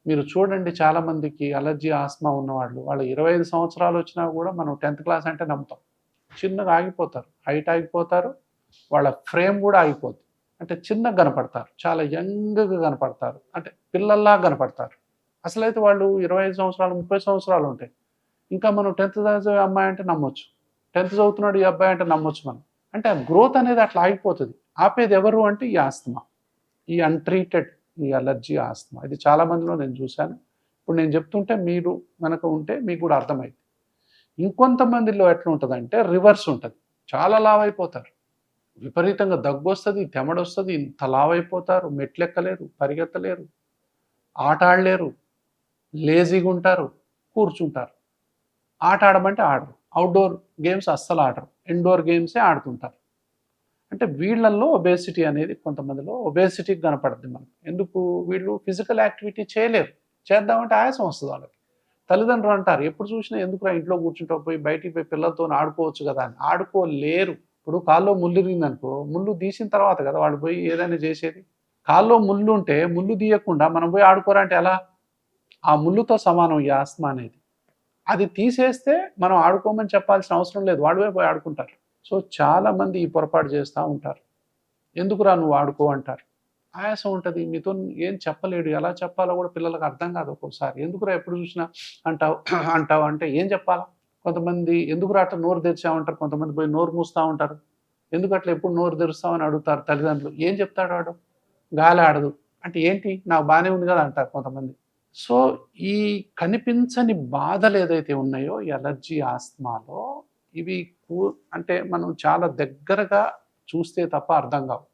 మీరు చూడండి చాలామందికి అలర్జీ, ఆస్మా ఉన్నవాళ్ళు, వాళ్ళ 25 సంవత్సరాలు వచ్చినా కూడా మనం 10థ్ క్లాస్ అంటే నమ్ముతాం. చిన్నగా ఆగిపోతారు. హైట్ ఆగిపోతారు. వాళ్ళ ఫ్రేమ్ కూడా ఆగిపోద్ది. అంటే చిన్నగా కనపడతారు. చాలా యంగ్‌గా కనపడతారు. అంటే పిల్లల్లాగా కనపడతారు. అసలైతే వాళ్ళు 25 సంవత్సరాలు, 30 సంవత్సరాలు ఉంటాయి. ఇంకా మనం 10థ్ చదివే అమ్మాయి అంటే నమ్మొచ్చు. 10థ్ చదువుతున్నాడు ఈ అబ్బాయి అంటే నమ్మొచ్చు మనం. అంటే ఆ గ్రోత్ అనేది అట్లా ఆగిపోతది. ఆపేది ఎవరు అంటే ఈ ఆస్తమా. ఈ అన్‌ట్రీటెడ్ ఈ అలర్జీ, ఆస్తమా. ఇది చాలా మందిలో నేను చూశాను. ఇప్పుడు నేను చెప్తుంటే మీరు గనక ఉంటే మీకు కూడా అర్థమైద్ది. ఇంకొంతమందిలో ఎట్లుంటదంటే రివర్స్ ఉంటది. చాలా లావైపోతారు. విపరీతంగా దగ్గొస్తది, చెమటొస్తది, ఇంత లావైపోతారు, మెట్లెక్కలేరు, పరిగెత్తలేరు, ఆట ఆడలేరు, లేజీగుంటారు, కూర్చుంటారు. ఆట ఆడమంటే ఆడరు. ఔట్‌డోర్ గేమ్స్ అస్సలు ఆడరు. ఇండోర్ గేమ్సే ఆడుతుంటారు. అంటే వీళ్ళల్లో ఒబేసిటీ అనేది కొంతమందిలో ఒబేసిటీకి కనపడుద్ది మనకు. ఎందుకు? వీళ్ళు ఫిజికల్ యాక్టివిటీ చేయలేరు. చేద్దామంటే ఆయాసం వస్తది వాళ్ళకి. తల్లిదండ్రులు అంటారు, "ఎప్పుడు చూసినా ఎందుకురా ఇంట్లో కూర్చుంటావు, పోయి బయటికి పోయి పిల్లలతోని ఆడుకోవచ్చు కదా" అని. ఆడుకోలేరు. ఇప్పుడు కాల్లో ముల్లు ఇరిగిందనుకో, ముల్లు తీసిన తర్వాత కదా వాళ్ళు పోయి ఏదైనా చేసేది. కాల్లో ముల్లు ఉంటే ముల్లు తీయకుండా మనం పోయి ఆడుకోరా అంటే ఎలా? ఆ ముల్లుతో సమానం ఈ ఆస్తమా అనేది. అది తీసేస్తే మనం ఆడుకోమని చెప్పాల్సిన అవసరం లేదు. వాడివే పోయి ఆడుకుంటారు. సో చాలామంది ఈ పొరపాటు చేస్తా ఉంటారు. ఎందుకురా నువ్వు ఆడుకో అంటారు. ఆయాసం ఉంటది. మీతోని ఏం చెప్పలేడు. ఎలా చెప్పాలో కూడా పిల్లలకి అర్థం కాదు ఒక్కోసారి. ఎందుకురా ఎప్పుడు చూసినా అంటావు, అంటావు అంటే ఏం చెప్పాలా? కొంతమంది ఎందుకురా అట్లా నోరు తెరిచావంటారు. కొంతమంది పోయి నోరు మూస్తా ఉంటారు. ఎందుకు అట్లా ఎప్పుడు నోరు తెరుస్తావు అని అడుగుతారు తల్లిదండ్రులు. ఏం చెప్తాడు వాడు? గాలి ఆడదు. అంటే ఏంటి? నాకు బానే ఉంది కదా అంటారు కొంతమంది. సో ఈ కనిపించని బాధలు ఏదైతే ఉన్నాయో ఈ అలర్జీ, ఆస్తమాలో ఇవి అంటే మనం చాలా దగ్గరగా చూస్తే తప్ప అర్థం కావు.